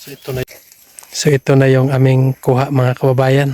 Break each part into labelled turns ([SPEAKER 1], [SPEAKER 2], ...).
[SPEAKER 1] So ito na yung aming kuha mga kababayan.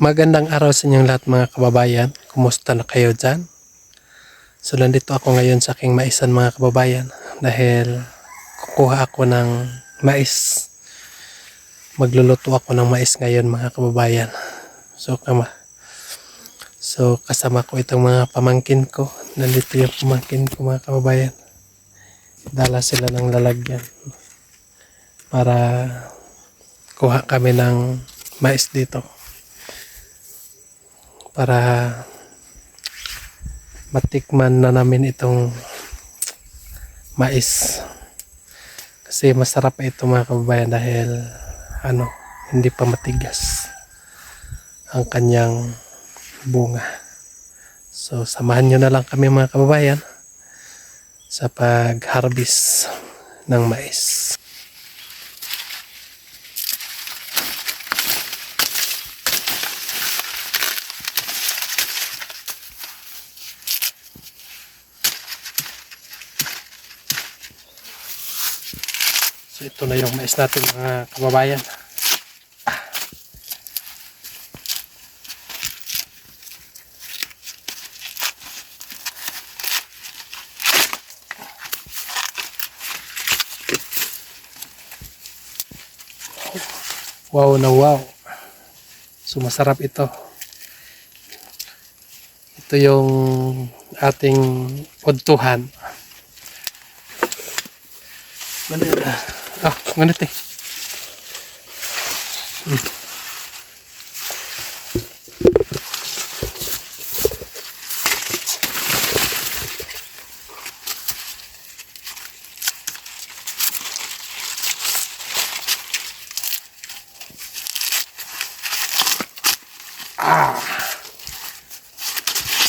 [SPEAKER 1] Magandang araw sa inyong lahat mga kababayan. Kumusta na kayo dyan? So nandito ako ngayon sa aking maisan mga kababayan dahil kukuha ako ng mais. Magluluto ako ng mais ngayon mga kababayan. So kasama ko itong mga pamangkin ko. Nandito yung pamangkin ko mga kababayan. Dala sila ng lalagyan para kuha kami ng mais dito. Para matikman na namin itong mais. Kasi masarap ito mga kababayan dahil hindi pa matigas ang kanyang bunga. So samahan nyo na lang kami mga kababayan sa pag-harvest ng mais. So ito na yung mais natin mga kababayan. Wow na wow. So masarap ito. Ito yung ating pudtuhan. Ngunit eh.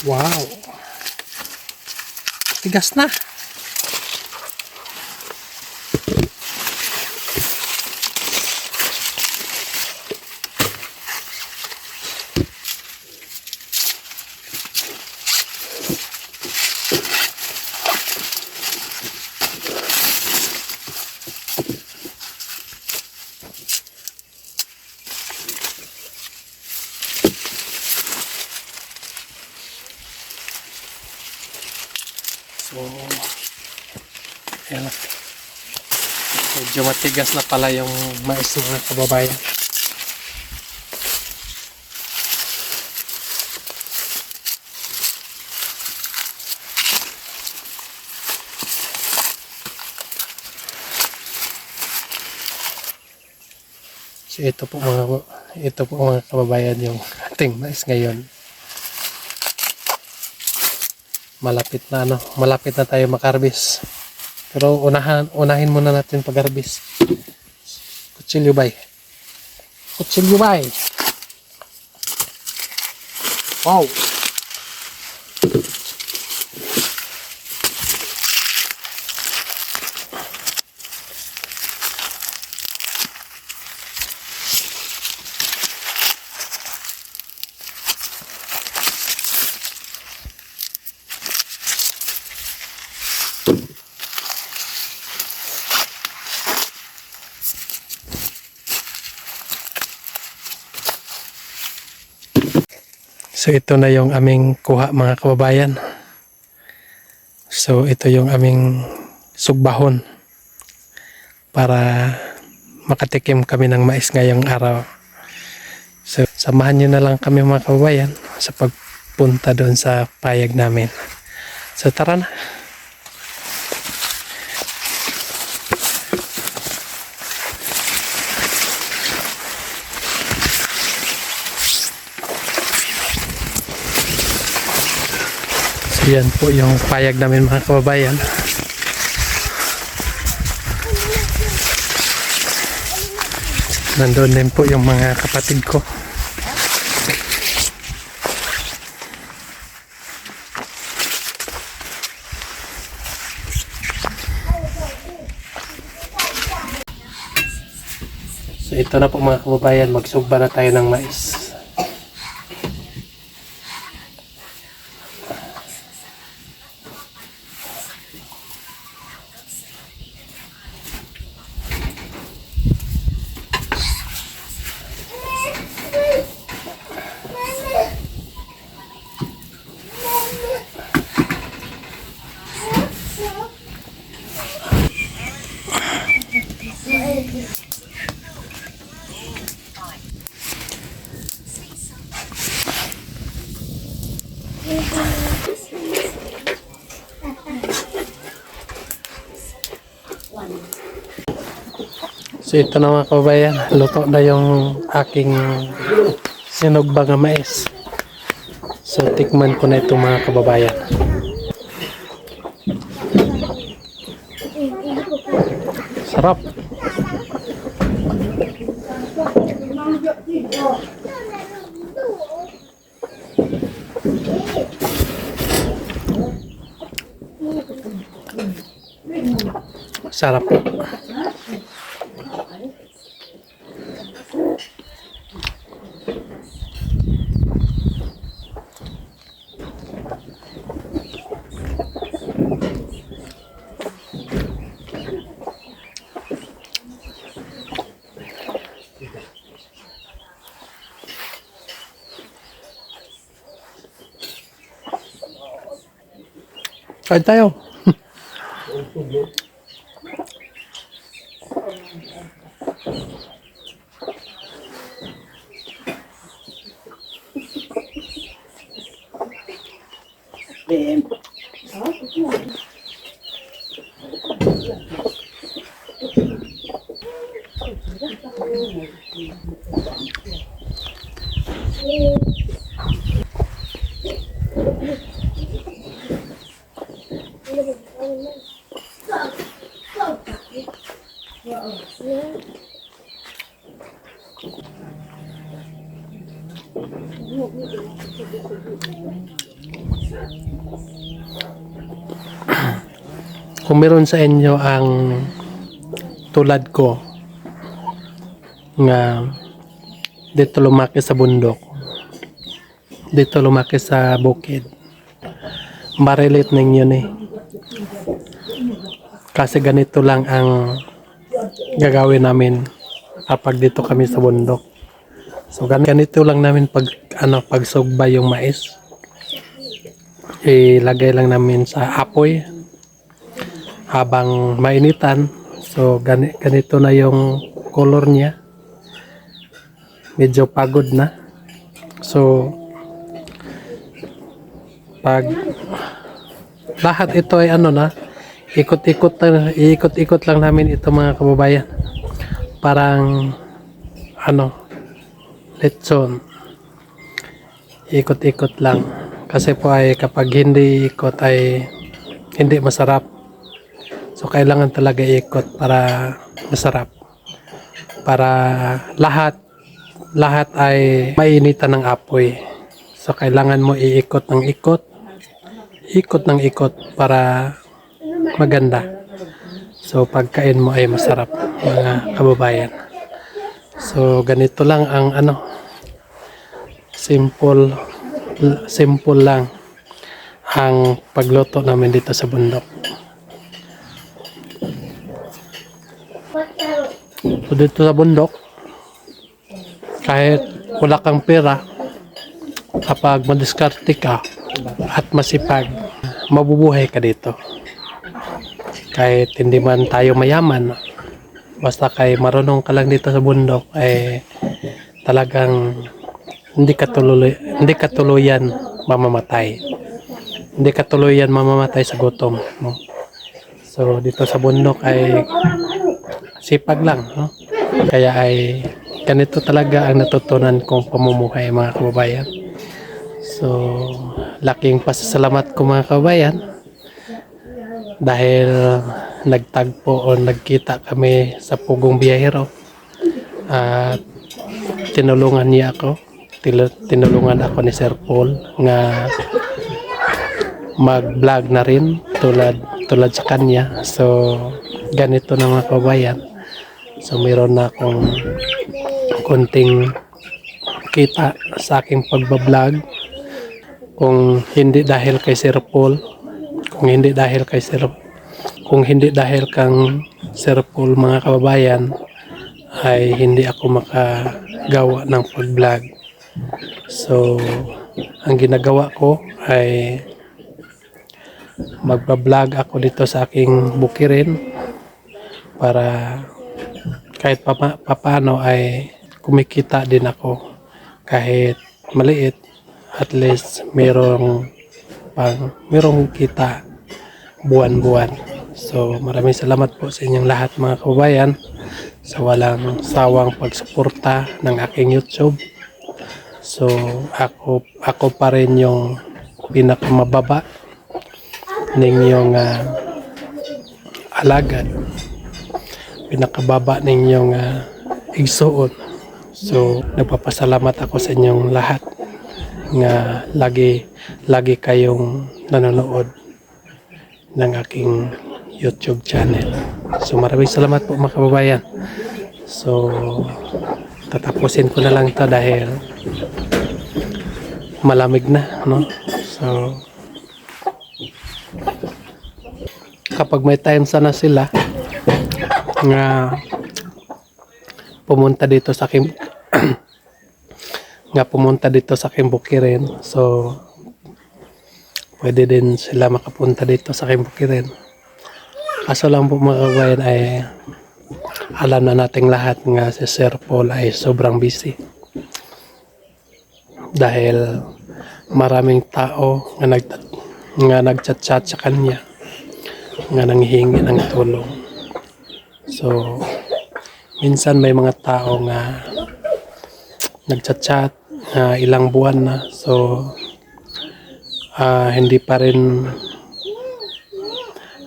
[SPEAKER 1] Wow. Tigas na. So, ayan na. Medyo matigas na pala yung mais mga kababayan. So ito po mga kababayan yung ating mais ngayon. Malapit na tayo mag-harvest. Pero unahin muna natin pag-harvest. Kutsilyo bay. Wow. So ito na yung aming kuha mga kababayan. So ito yung aming sugbahon para makatikim kami ng mais ngayong araw. So samahan nyo na lang kami mga kababayan sa pagpunta doon sa payag namin. So tara na. Yan po yung payag namin mga kababayan. Nandun din po yung mga kapatid ko. So ito na po mga kababayan, magsugba na tayo ng mais. So ito na mga kababayan, luto na yung aking sinugba nga mais. So tikman ko na ito mga kababayan. Sarap. Sarap po. Kain tayo. Kung meron sa inyo ang tulad ko nga dito lumaki sa bundok, dito lumaki sa bukid, ma-relate ninyo ni. Kasi ganito lang ang gagawin namin kapag dito kami sa bundok. So ganito lang namin pagsugba yung mais. Ilagay lang namin sa apoy habang mainitan. So ganito na yung color niya. Medyo pagod na. So pag lahat ito ay ikot-ikot lang namin ito mga kababayan. Parang lechon. Ikot-ikot lang. Kasi po ay kapag hindi ikot ay hindi masarap. So kailangan talaga ikot para masarap. Para lahat ay mainitan ng apoy. So kailangan mo iikot ng ikot. Ikot ng ikot para maganda. So pagkain mo ay masarap mga kababayan. So ganito lang ang simple lang ang pagluto namin dito sa bundok. So dito sa bundok, kahit wala kang pera, kapag madiskarte ka at masipag, mabubuhay ka dito. Kahit hindi man tayo mayaman, basta kay marunong ka lang dito sa bundok, ay talagang hindi ka tuluyan mamamatay. Hindi ka tuluyan mamamatay sa gutom, no? So dito sa bundok ay sipag lang, no? Kaya ay ganito talaga ang natutunan kong pamumuhay mga kababayan. So laking pasasalamat ko mga kababayan dahil nagtagpo o nagkita kami sa Pugong Biyahero At tinulungan niya ako. Tinulungan ako ni Sir Paul nga mag-vlog na rin tulad sa kanya. So ganito na mga kabayan. So meron na akong konting kita sa aking pagbablog. Kung hindi dahil kay Sir Paul, kung hindi dahil kang Sir Paul mga kababayan, ay hindi ako makagawa ng pag-vlog. So ang ginagawa ko ay magba-vlog ako dito sa aking bukirin para kahit papaano ay kumikita din ako kahit maliit, at least merong kita buwan-buwan. So maraming salamat po sa inyong lahat mga kababayan sa walang sawang pagsuporta ng aking YouTube. So ako pa rin yung pinakamababa ninyong alagad, pinakababa ninyong igsuon. So nagpapasalamat ako sa inyong lahat nga lagi kayong nanonood ng aking YouTube channel. So maraming salamat po mga kababayan. So tatapusin ko na lang ito dahil malamig na, no? So kapag may time sana sila nga pumunta dito sa aking bukirin, so pwede din sila makapunta dito sa aking bukirin. Kaso lang po mga kabayan ay alam na nating lahat nga si Sir Paul ay sobrang busy dahil maraming tao nga nagchat-chat sa kanya nga nanghihingi ng tulong. So minsan may mga tao nga nagchat-chat ilang buwan na, so hindi pa rin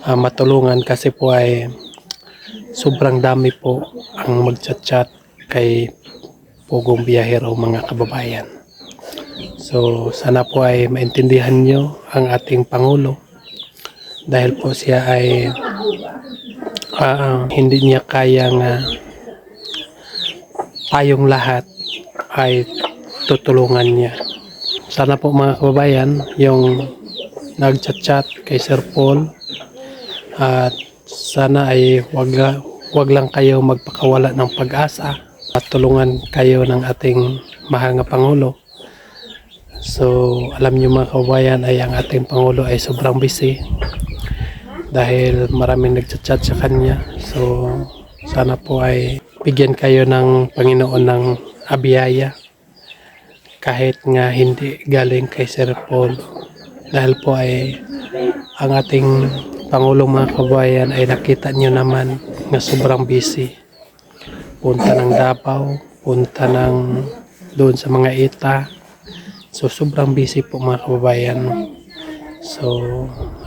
[SPEAKER 1] matulungan kasi po ay sobrang dami po ang magchat-chat kay Pugong Biyahero mga kababayan. So sana po ay maintindihan nyo ang ating Pangulo dahil po siya ay hindi niya kayang tayong lahat ay tutulungan niya. Sana po mga kababayan, yung nagchat-chat kay Sir Paul, at sana ay wag lang kayo magpakawala ng pag-asa at tulungan kayo ng ating mahal na Pangulo. So alam niyo mga kababayan ay ang ating Pangulo ay sobrang busy dahil maraming nagchat-chat sa kanya. So sana po ay bigyan kayo ng Panginoon ng abiyaya kahit nga hindi galing kay Sir Paul, dahil po ay ang ating Pangulong mga kabayan ay nakita nyo naman na sobrang busy. Punta ng Davao, punta ng doon sa mga ita. So sobrang busy po mga kababayan. So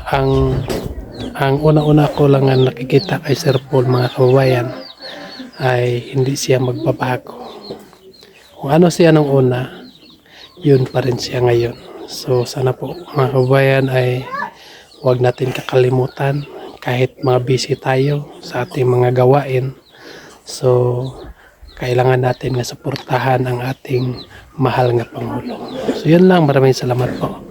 [SPEAKER 1] ang una-una ko lang ang nakikita kay Sir Paul mga kababayan ay hindi siya magbabago. Kung ano siya nung una, yun pa rin siya ngayon. So sana po mga kababayan ay huwag natin kakalimutan kahit mga busy tayo sa ating mga gawain. So kailangan natin nga suportahan ang ating mahal nga Pangulo. So yun lang, maraming salamat po.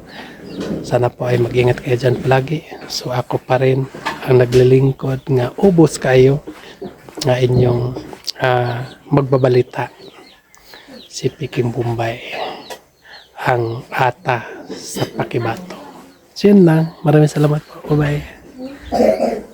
[SPEAKER 1] Sana po ay mag-ingat kayo dyan palagi. So ako pa rin ang naglilingkod nga ubos kayo nga inyong magbabalita, si Piking Bombay, ang ata sa Pakibato. So yun lang, maraming salamat po. Bye-bye.